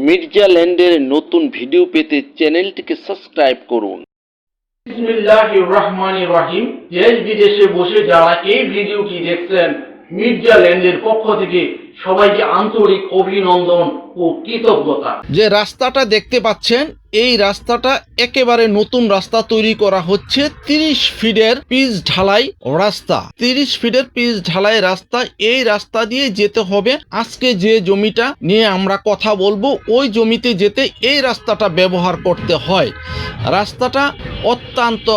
মির্জা ল্যান্ডের নতুন ভিডিও পেতে চ্যানেলটিকে সাবস্ক্রাইব করুন। বিসমিল্লাহির রহমানির রহিম। দেশ বিদেশে বসে যারা এই ভিডিওটি দেখছেন, মির্জা ল্যান্ডের পক্ষ থেকে সবাইকে আন্তরিক অভিনন্দন ও কৃতজ্ঞতা। যে রাস্তাটা দেখতে পাচ্ছেন, এই রাস্তাটা একেবারে নতুন রাস্তা তৈরি করা হচ্ছে। 30 ফিটের পিচ ঢালাই রাস্তা, 30 ফিটের পিচ ঢালাই রাস্তা। এই রাস্তা দিয়ে যেতে হবে। আজকে যে জমিটা নিয়ে আমরা কথা বলবো, ওই জমিতে যেতে এই রাস্তাটা ব্যবহার করতে হয়। রাস্তাটা অত্যন্ত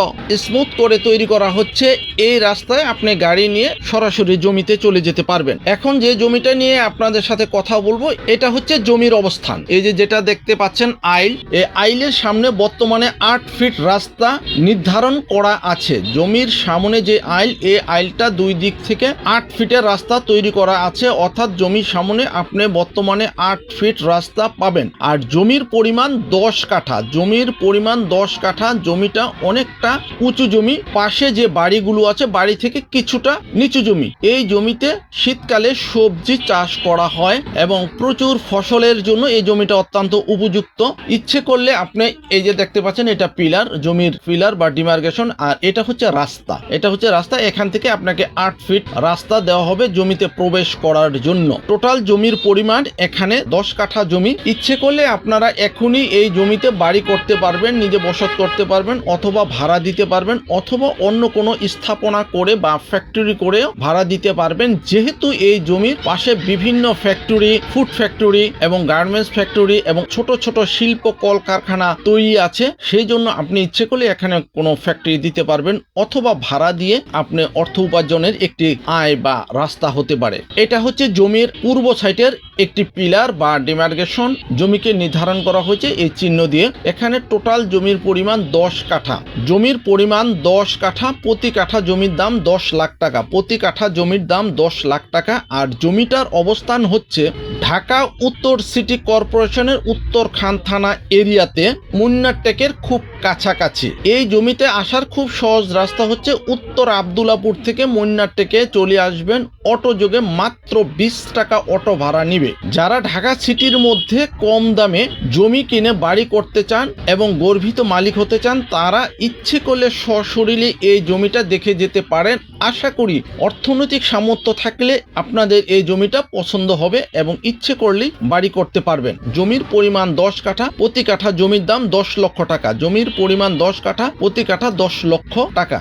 স্মুথ করে তৈরি করা হচ্ছে। এই রাস্তায় আপনি গাড়ি নিয়ে সরাসরি জমিতে চলে যেতে পারবেন। এখন যে জমিটা নিয়ে আপনাদের সাথে কথা বলবো, এটা হচ্ছে জমির অবস্থান। এই যে যেটা দেখতে পাচ্ছেন আইল, এই আইলের সামনে বর্তমানে 8 ফিট রাস্তা নির্ধারণ করা আছে। জমির সামনে যে আইল, এই আইলটা দুই দিক থেকে 8 ফিটের রাস্তা তৈরি করা আছে, অর্থাৎ জমির সামনে আপনি বর্তমানে 8 ফিট রাস্তা পাবেন। আর জমির পরিমাণ 10 কাঠা। জমির পরিমাণ 10 কাঠা। জমিটা অনেকটা উঁচু জমি। পাশে যে বাড়িগুলো আছে, বাড়ি থেকে কিছুটা নিচু জমি। এই জমিতে শীতকালে সবজি চাষ করা হয় এবং প্রচুর ফসলের জন্য এই জমিটা অত্যন্ত উপযুক্ত। ইচ্ছে করলে আপনি এই যে দেখতে পাচ্ছেন, এটা পিলার, জমির পিলার বা ডিমার্কেশন, আর এটা হচ্ছে রাস্তা। এটা হচ্ছে রাস্তা। এখান থেকে আপনাকে 8 ফিট রাস্তা দেওয়া হবে জমিতে প্রবেশ করার জন্য। টোটাল জমির পরিমাণ এখানে 10 কাঠা জমি। ইচ্ছে করলে আপনারা এখনই এই জমিতে বাড়ি করতে পারবেন, নিজে বসত করতে পারবেন, অথবা ভাড়া দিতে পারবেন, অথবা অন্য কোনো স্থাপনা করে বা ফ্যাক্টরি করে ভাড়া দিতে পারবেন। যেহেতু এই জমির পাশে বিভিন্ন ফ্যাক্টরি, ফুড ফ্যাক্টরি এবং গার্মেন্টস ফ্যাক্টরি এবং ছোট ছোট শিল্প কলকারখানা তৈরি আছে, সেই জন্য আপনি ইচ্ছে করলে এখানে কোনো ফ্যাক্টরি দিতে পারবেন, অথবা ভাড়া দিয়ে আপনি অর্থ উপার্জনের একটি আয় বা রাস্তা হতে পারে। এটা হচ্ছে জমির পূর্ব সাইডের একটি পিলার বা ডিমার্কেশন। জমিকে নির্ধারণ করা হয়েছে এই চিহ্ন দিয়ে। এখানে টোটাল জমির পরিমাণ 10 কাঠা। জমির পরিমাণ 10 কাঠা। প্রতি কাঠা জমির দাম 10 লাখ টাকা। প্রতি কাঠা জমির দাম 10 লাখ টাকা। আর জমিটার অবস্থান হচ্ছে ঢাকা উত্তর সিটি কর্পোরেশনের উত্তরখান থানা এরিয়াতে, মুন্নারটেকের খুব কাছাকাছি। এই জমিতে আসার খুব সহজ রাস্তা হচ্ছে উত্তর আবদুল্লাপুর থেকে মুন্নারটেকে চলে আসবেন অটো যোগে। মাত্র 20 টাকা অটো ভাড়া নিবে। যারা ঢাকা সিটির মধ্যে কম দামে জমি কিনে বাড়ি করতে চান এবং গর্বিত মালিক হতে চান, তারা ইচ্ছে করলে সশরীরে এই জমিটা দেখে যেতে পারেন। আশা করি অর্থনৈতিক সামর্থ্য থাকলে আপনাদের এই জমিটা পছন্দ হবে এবং ইচ্ছে করলেই বাড়ি করতে পারবেন। জমির পরিমাণ 10 কাঠা। প্রতি কাঠা জমির দাম 10 লক্ষ টাকা। জমির পরিমাণ 10 কাঠা। প্রতি কাঠা 10 লক্ষ টাকা।